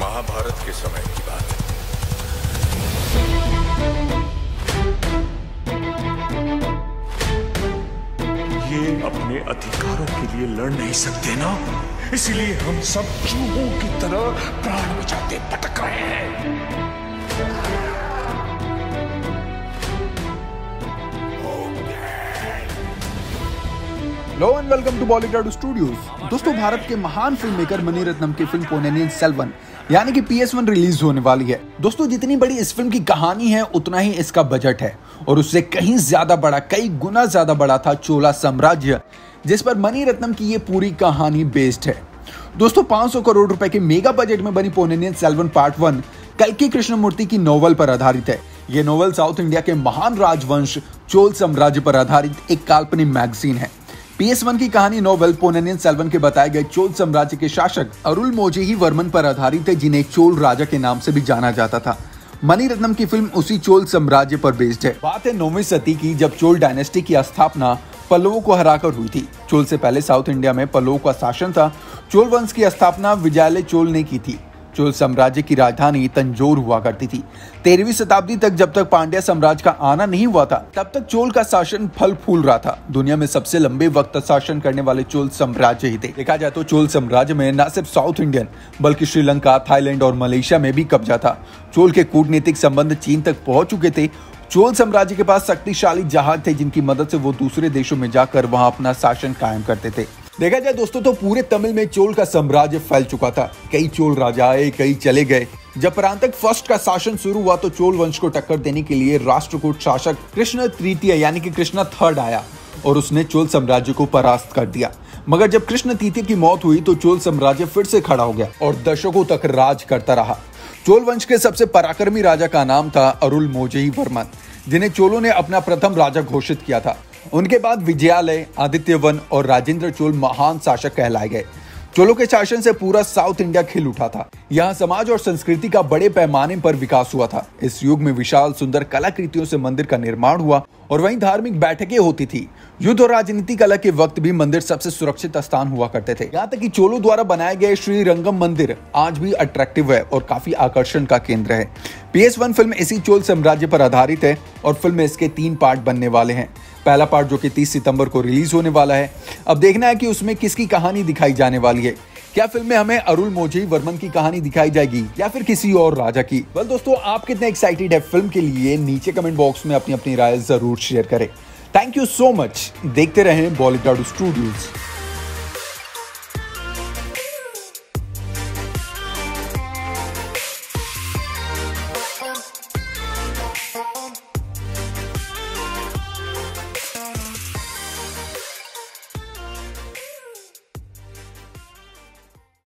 महाभारत के समय की बात है। ये अपने अधिकारों के लिए लड़ नहीं सकते ना, इसलिए हम सब चूहों की तरह प्राण बचाते भटक रहे हैं। Hello and welcome to Bollywood studios. दोस्तों, भारत के महान फिल्म मेकर मणि रत्नम की फिल्म पोन्नियिन सेल्वन यानी कि PS1 रिलीज होने वाली है। दोस्तों, जितनी बड़ी इस फिल्म की कहानी है उतना ही इसका बजट है और उससे कहीं ज्यादा बड़ा, कई गुना ज्यादा बड़ा था चोला साम्राज्य, जिस पर मणि रत्नम की ये पूरी कहानी बेस्ड है। दोस्तों, 500 करोड़ रुपए के मेगा बजट में बनी पोन्नियिन सेल्वन पार्ट 1 कल्कि कृष्णमूर्ति की नोवेल पर आधारित है। ये नोवेल साउथ इंडिया के महान राजवंश चोल साम्राज्य पर आधारित एक काल्पनिक मैगजीन है। PS1 की कहानी नोवेल पोन्नियिन सेल्वन के बताए गए चोल साम्राज्य के शासक अरुलमोझी वर्मन पर आधारित है, जिन्हें चोल राजा के नाम से भी जाना जाता था। मणि रत्नम की फिल्म उसी चोल साम्राज्य पर बेस्ड है। बात है 9वीं सदी की, जब चोल डायनेस्टी की स्थापना पल्लवों को हराकर हुई थी। चोल से पहले साउथ इंडिया में पल्लवों का शासन था। चोल वंश की स्थापना विजयालय चोल ने की थी। चोल साम्राज्य की राजधानी तंजौर हुआ करती थी। 13वीं शताब्दी तक, जब तक पांड्या साम्राज्य का आना नहीं हुआ था, तब तक चोल का शासन फल फूल रहा था। दुनिया में सबसे लंबे वक्त शासन करने वाले चोल साम्राज्य ही थे। देखा जाए तो चोल साम्राज्य में न सिर्फ साउथ इंडियन बल्कि श्रीलंका, थाईलैंड और मलेशिया में भी कब्जा था। चोल के कूटनीतिक संबंध चीन तक पहुंच चुके थे। चोल साम्राज्य के पास शक्तिशाली जहाज थे, जिनकी मदद से वो दूसरे देशों में जाकर वहां अपना शासन कायम करते थे। देखा जाए दोस्तों, तो पूरे तमिल में चोल का साम्राज्य फैल चुका था। कई चोल राजा आए, कई चले गए। जब परांतक फर्स्ट का शासन शुरू हुआ तो चोल वंश को टक्कर देने के लिए राष्ट्रकूट शासक कृष्ण तृतीय यानी कि कृष्णा थर्ड आया और उसने चोल साम्राज्य को परास्त कर दिया। मगर जब कृष्ण तृतीय की मौत हुई तो चोल साम्राज्य फिर से खड़ा हो गया और दशकों तक राज करता रहा। चोल वंश के सबसे पराक्रमी राजा का नाम था अरुलमोझी वर्मन, जिन्हें चोलों ने अपना प्रथम राजा घोषित किया था। उनके बाद विजयालय, आदित्यवन और राजेंद्र चोल महान शासक कहलाए गए। चोलों के शासन से पूरा साउथ इंडिया खिल उठा था। यहाँ समाज और संस्कृति का बड़े पैमाने पर विकास हुआ था। इस युग में विशाल सुंदर कलाकृतियों से मंदिर का निर्माण हुआ और वहीं धार्मिक बैठकें होती थी। युद्ध और राजनीति कला के वक्त भी मंदिर सबसे सुरक्षित स्थान हुआ करते थे। यहाँ तक कि चोलों द्वारा बनाए गए श्री रंगम मंदिर आज भी अट्रैक्टिव है और काफी आकर्षण का केंद्र है। PS1 फिल्म इसी चोल साम्राज्य पर आधारित है और फिल्म में इसके 3 पार्ट बनने वाले हैं। पहला पार्ट जो कि 30 सितंबर को रिलीज होने वाला है। अब देखना है कि उसमें किसकी कहानी दिखाई जाने वाली है। क्या फिल्म में हमें अरुलमोझी वर्मन की कहानी दिखाई जाएगी या फिर किसी और राजा की? वेल दोस्तों, आप कितने एक्साइटेड है फिल्म के लिए? नीचे कमेंट बॉक्स में अपनी राय जरूर शेयर करें। Thank you so much. देखते रहें बॉलीवुड स्टूडियोज।